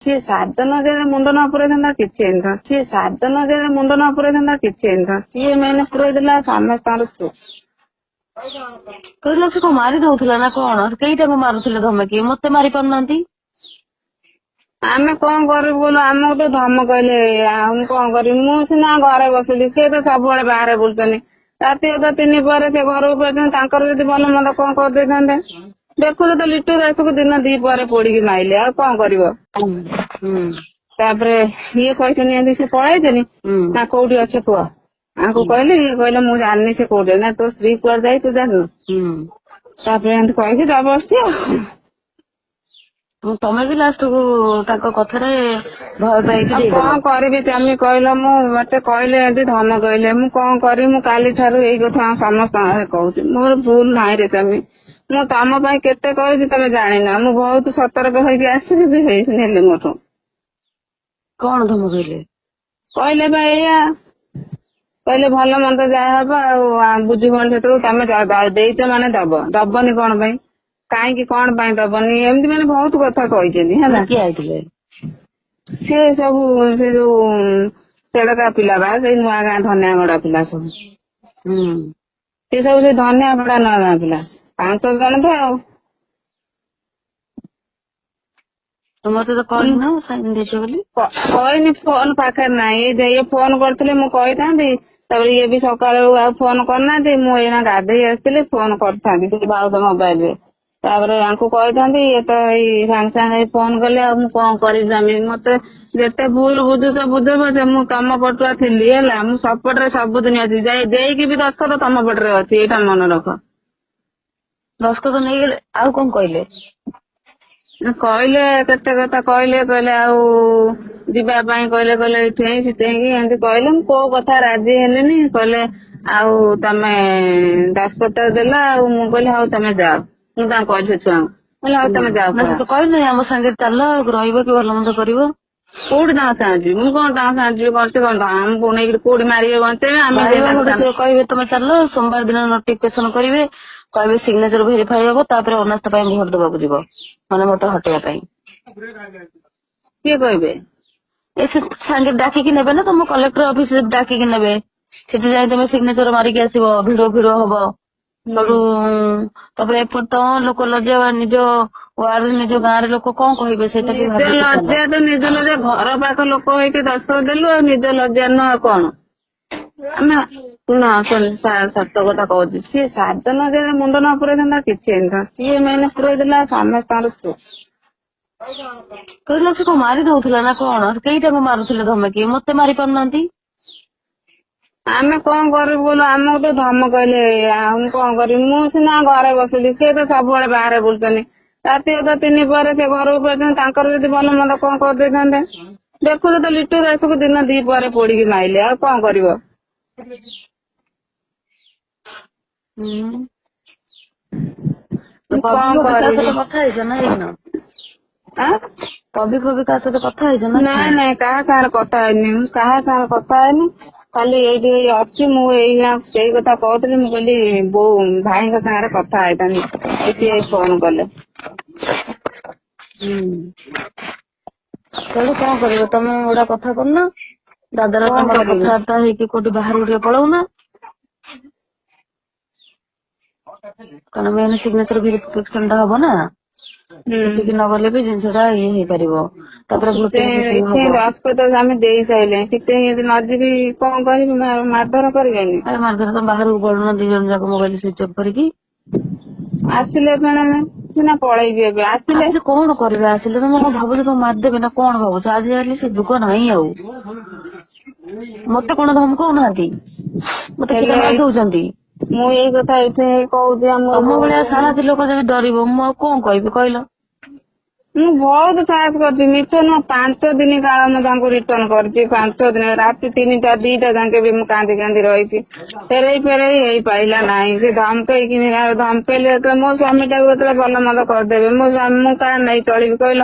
ସିଏ ସାତ ନଦେଲେ ମୁଣ୍ଡ ନ ପୁରେଇଥାନ୍ତା କିଛି ହେଇନଥାନ୍ତା। ସିଏ ସାତ ନଦେଲେ ମୁଣ୍ଡ ନ ପୁରେଇଥାନ୍ତା କିଛି ହେଇନଥାନ୍ତା। ସିଏ ମେନେ ପୁରେଇ ଦେଲା ସମସ୍ତଙ୍କର ଚୁପ୍। କହିଲା ସେ କଣ ମାରି ଦଉଥିଲା ନା କଣ? କେଇଟାକୁ ମାରୁଥିଲେ ଧମକି? ମତେ ମାରି ପାରୁନାହାନ୍ତି। ଆମେ କଣ କରିବୁ ବୋଲ ଆମକୁ ତ ଧମକେଇଲେ ମୁଁ କଣ କରିବି? ମୁଁ ସିନା ଘରେ ବସିଲି, ସିଏ ତ ସବୁବେଳେ ବାହାରେ ବୁଲୁଛନ୍ତି। ରାତି ଅଧା 3 ପରେ ସେ ଘରକୁ ପଳେଇଛନ୍ତି। ତାଙ୍କର ଯଦି ଭଲ ମନ୍ଦ କଣ କରିଦେଇଥାନ୍ତେ। ଦେଖୁଛୁ ତ ଲିଟୁ ଦାସକୁ ଦିନ 2 ପରେ ପୋଡିକି ମାଇଲେ, ଆଉ କଣ କରିବ? ତାପରେ ଇଏ କହିଛନ୍ତି ଏମିତି ସେ ପଳେଇଛନ୍ତି ନା କୋଉଠି ଅଛ କୁହ? ଆଙ୍କୁ କହିଲେ, ଇଏ କହିଲେ ମୁଁ ଜାଣିନି ସେ କୋଉଠି ଅଛି। ନା ତୋ ସ୍ତ୍ରୀ କୁଆଡେ ଯାଇ ତୁ ଜାଣିନୁ? ତାପରେ ଏମିତି କହିକି ଜବରଦସ୍ତି ଆଉ ତମେ ବି ଲାଷ୍ଟକୁ ତାଙ୍କ କଥାରେ ଭୟ ପାଇକି ଆଉ ଦେଇଦେଲ। କଣ କରିବି ତମେ କହିଲ? ମୁଁ ମତେ କହିଲେ ଏମିତି ଧମକେଇଲେ, ମୁଁ କଣ କରିବି? ମୁଁ କାଲି ଠାରୁ ଏଇ କଥା ସମସ୍ତଙ୍କ କହୁଛି। ମୋର ଭୁଲ ନାହିଁ ରେ ତମେ। ମୁଁ ତମ ପାଇଁ କେତେ କରିଛି ତମେ ଜାଣିନା। ମୁଁ ବହୁତ ସତର୍କ ହେଇକି ଆସିଛି ବି ନେଲି ମୋଠୁ। କଣ ଧମକେଇଲେ? କହିଲେ ବା ଏଇଆ, କହିଲେ ଭଲ ମନ୍ଦ ଯାହା ହବ ଆଉ ବୁଝିବନି ସେତେବେଳକୁ ତମେ ଦେଇଛ ମାନେ ଦବ। ଦବନି କଣ ପାଇଁ? କାହିଁକି କଣ ପାଇଁ ଦବନି? ଏମିତି ମାନେ ବହୁତ କଥା କହିଛନ୍ତି ହେଲା। କିଏ ଆଇଥିଲେ? ସେ ସବୁ ସେ ଯୋଉ ସେଡକା ପିଲା ବା ସେଇ ନୂଆ ଗାଁ ଧନିଆଗଡା ପିଲା ସବୁ। ସେ ସବୁ ସେ ଧନିଆପଡା ନୂଆ ଗାଁ ପିଲା 5 ଜଣ ତ ଆଉ। ମତେ ତ କହିନ ସାଇନ୍ ଦେଇଛ ବୋଲି। କହିନି, ଫୋନ ପାଖରେ ନାହିଁ। ଇଏ ଫୋନ କରିଥିଲେ ମୁଁ କହିଥାନ୍ତି। ତାପରେ ଇଏ ବି ସକାଳୁ ଆଉ ଫୋନ କରିନାହାନ୍ତି। ମୁଁ ଏଇନା ଗାଧେଇ ଆସିଥିଲି ଫୋନ କରିଥାନ୍ତି ସେ ଭାଉଜ ମୋବାଇଲ ରେ। ତାପରେ ଆଙ୍କୁ କହିଥାନ୍ତି, ଇଏ ତ ଏଇ ସାଙ୍ଗେ ସାଙ୍ଗେ ଫୋନ କଲେ। ଆଉ ମୁଁ କଣ କରିବି ସ୍ୱାମୀ? ମତେ ଯେତେ ଭୁଲ ବୁଝୁଛ ବୁଝ ପଛେ ମୁଁ ତମ ପଟୁଆ ଥିଲି ହେଲା। ମୁଁ ସପଟରେ ସବୁଦିନ ଅଛି। ଦେଇକି ବି ଦସ୍ତଖତ ତମ ପଟରେ ଅଛି, ଏଇଟା ମନେ ରଖ। ଦସ୍ତଖତ ନେଇଗଲେ ଆଉ କଣ କହିଲେ? କହିଲେ କେତେ କଥା କହିଲେ ଆଉ ଯିବା ପାଇଁ କହିଲେ ଏଇଠି ସେଠେଇକି ଏମିତି କହିଲେ। ମୁଁ କୋଉ କଥା ରାଜି ହେଲେନି। କହିଲେ ଆଉ ତମେ ଦସ୍ତଖତ ଦେଲା ଆଉ ମୁଁ କହିଲି ହଉ ତମେ ଯାଅ। ମୁଁ ତାଙ୍କୁ କହିଲି ସେ ଛୁଆଙ୍କୁ, କହିଲେ ହଉ ତମେ ଯାଅ ପଳା। କହିଲେ ଆମ ସାଙ୍ଗରେ ଚାଲ ରହିବ କି ଭଲ ମନ୍ଦ କରିବ। କୋଉଠି ତାଙ୍କ ସାଙ୍ଗେ ଯିବି? ମୁଁ କଣ ତାଙ୍କ ସାଙ୍ଗେ ଯିବି? କଣ ସେ କଣ ଆମକୁ ନେଇକି କୋଉଠି ମାରିବେ ବଞ୍ଚେଇବେ? ଆମେ ଯାଇ ମାରିବ ତାଙ୍କ ଗୋଟେ ସାଙ୍ଗେ କହିବେ ତମେ ଚାଲ ସୋମବାର ଦିନ ନୋଟିଫିକେସନ କରିବେ, କହିବେ ସିଗ୍ନେଚର ଭେରିଫାଇ ହବ, ତାପରେ ଅନାସ୍ଥା ପାଇଁ ଭୋଟ ଦବାକୁ ଯିବ, ମାନେ ମତେ ହଟେଇବା ପାଇଁ। କିଏ କହିବେ? ଏ ସେ ସାଙ୍ଗେ ଡାକିକି ନେବେ ନା, ତମ କଲେକ୍ଟର ଅଫିସ ଡାକିକି ନେବେ। ସେଠି ଯାଇ ତମେ ସିଗ୍ନେଚର ମାରିକି ଆସିବ, ଭିଡ ହବ। ତାପରେ ଏପଟେ ତ ଲୋକ ଲଜ୍ଜା ନିଜ ୱାର୍ଡରେ ନିଜ ଗାଁରେ ଲୋକ କଣ କହିବେ ସେଇଟା ବି ନିଜ ଭାବିକି ଚାଲ। ଲଜ୍ଜା ତ ନିଜ ଲଜ୍ଜା, ଘର ପାଖ ଲୋକ ହେଇକି ଦସ୍ତଖତ ଦେଲୁ ଆଉ ନିଜ ଲଜ୍ଜା ନୁହଁ ଆଉ କଣ? ଆମେ ଶୁଣ ସତ କଥା କହୁଛି। ସିଏ ସାତ ନଦେଲେ ମୁଣ୍ଡ ନ ପୁରେଇଥାନ୍ତା କିଛି ହେଇନଥାନ୍ତା। ସିଏ ମେନେ ପୁରେଇ ଦେଲା ସମସ୍ତଙ୍କର ଚୁପ୍। କହିଲା ସେ କଣ ମାରି ଦଉଥିଲା ନା କଣ? କେଇଟାକୁ ମାରୁଥିଲେ ଧମକି? ମତେ ମାରି ପାରୁନାହାନ୍ତି। ଆମେ କଣ କରିବୁ ବୋଲ ଆମକୁ ତ ଧମକେଇଲେ ମୁଁ କଣ କରିବି? ମୁଁ ସିନା ଘରେ ବସିଲି, ସିଏ ତ ସବୁବେଳେ ବାହାରେ ବୁଲୁଛନ୍ତି। ରାତି ଅଧା 3 ପରେ ସେ ଘରକୁ ପଳେଇଛନ୍ତି। ତାଙ୍କର ଯଦି ଭଲ ମନ୍ଦ କଣ କରିଦେଇଥାନ୍ତେ। ଦେଖୁଛୁ ତ ଲିଟୁ ଦାସକୁ ଦିନ 2 ପରେ ପୋଡିକି ମାଇଲେ, ଆଉ କଣ କରିବ? ମୁଁ କବି କଣ କାହା କରିବି? ସହିତ କଥା ହେଇଛ ନା ହେଇନ? ଆଁ? କବି କାହା ସହିତ କଥା ହେଇଛ ନା? ନାଇଁ କାହା ସାଙ୍ଗରେ କଥା ହେଇନି। ମୁଁ କାହା ସାଙ୍ଗରେ କଥା ହେଇନି। ଖାଲି ଏଇଠି ଅଛି। ମୁଁ ଏଇ ସେଇ କଥା କହୁଥିଲି। ମୁଁ କହିଲି ବୋଉ ଭାଇଙ୍କ ସାଙ୍ଗରେ କଥା ହେଇଥାନ୍ତି, ସିଏ ଫୋନ କଲେ। ସେଠୁ କଣ କରିବ? ତମେ ଗୋଟା କଥା କରୁନ, ଦାଦାର କଣ ତମର କରିବି? କଥାବାର୍ତ୍ତା ହେଇକି କୋଉଠି ବାହାରକୁ ଟିକେ ପଳଉନା। କାରଣ ମେନ୍ ସିଗ୍ନେଚର ଭେରିଫିକେସନ ଟା ହବ ନା, ସେଠିକି ନଗଲେ ବି ଜିନିଷ ଟା ଇଏ ହେଇପାରିବ। ତାପରେ ଭୋଟିଂ ଫୋଟିଂ ହବ। ଦସ୍ତଖତ ଆମେ ଦେଇ ସାଇଲେଣି, ସେଥିପାଇଁ ଯଦି ନ ଯିବି କଣ କରିବି? ମାରଧର କରିବେନି। ମାରଧର ତମେ ବାହାରକୁ ପଳଉନ 2 ଜଣ ଯାକ ମୋବାଇଲ ସୁଇଚ୍ ଅଫ୍ କରିକି। ଆସିଲେ ଫେଣେ ସିନା ପଳେଇବି ଏବେ। ଆସିଲେ କଣ କରିବେ? ଆସିଲେ ତମେ କଣ ଭାବୁଛ ତମକୁ ମାରିଦେବେ ନା କଣ ଭାବୁଛ? ଆଜିକାଲି ସେ ଯୁଗ ନାହିଁ ଆଉ। ମତେ କଣ ଧମକଉନାହାନ୍ତି, ମତେ କେତେ ହେଲେ ମାରି ଦଉଛନ୍ତି। ମୁଁ ଏଇ କଥା ଏଇଠି କହୁଛି ତମ ଆମର ଭଳିଆ ସାହସୀ ଲୋକ ଯଦି ଡରିବ, ମୁଁ ଆଉ କଣ କହିବି କହିଲ? ମୁଁ ବହୁତ ସାହସ କରିଛି। ମିଛ ନୁହଁ, 5 ଦିନ କାଳ ମୁଁ ତାଙ୍କୁ ରିଟର୍ଣ କରିଛି। 5 ଦିନ ରାତି 3ଟା 2ଟା ଯାକେ ବି ମୁଁ କାନ୍ଦି ରହିଛି। ଫେରେଇ ହେଇପାରିଲା ନାହିଁ। ସେ ଧମକେଇଲେ ଯେତେବେଳେ ମୋ ସ୍ୱାମୀ ଟାକୁ ଯେତେବେଳେ ଭଲ ମନ୍ଦ କରିଦେବେ, ମୁଁ କାହା ନେଇ ଚଳିବି କହିଲ?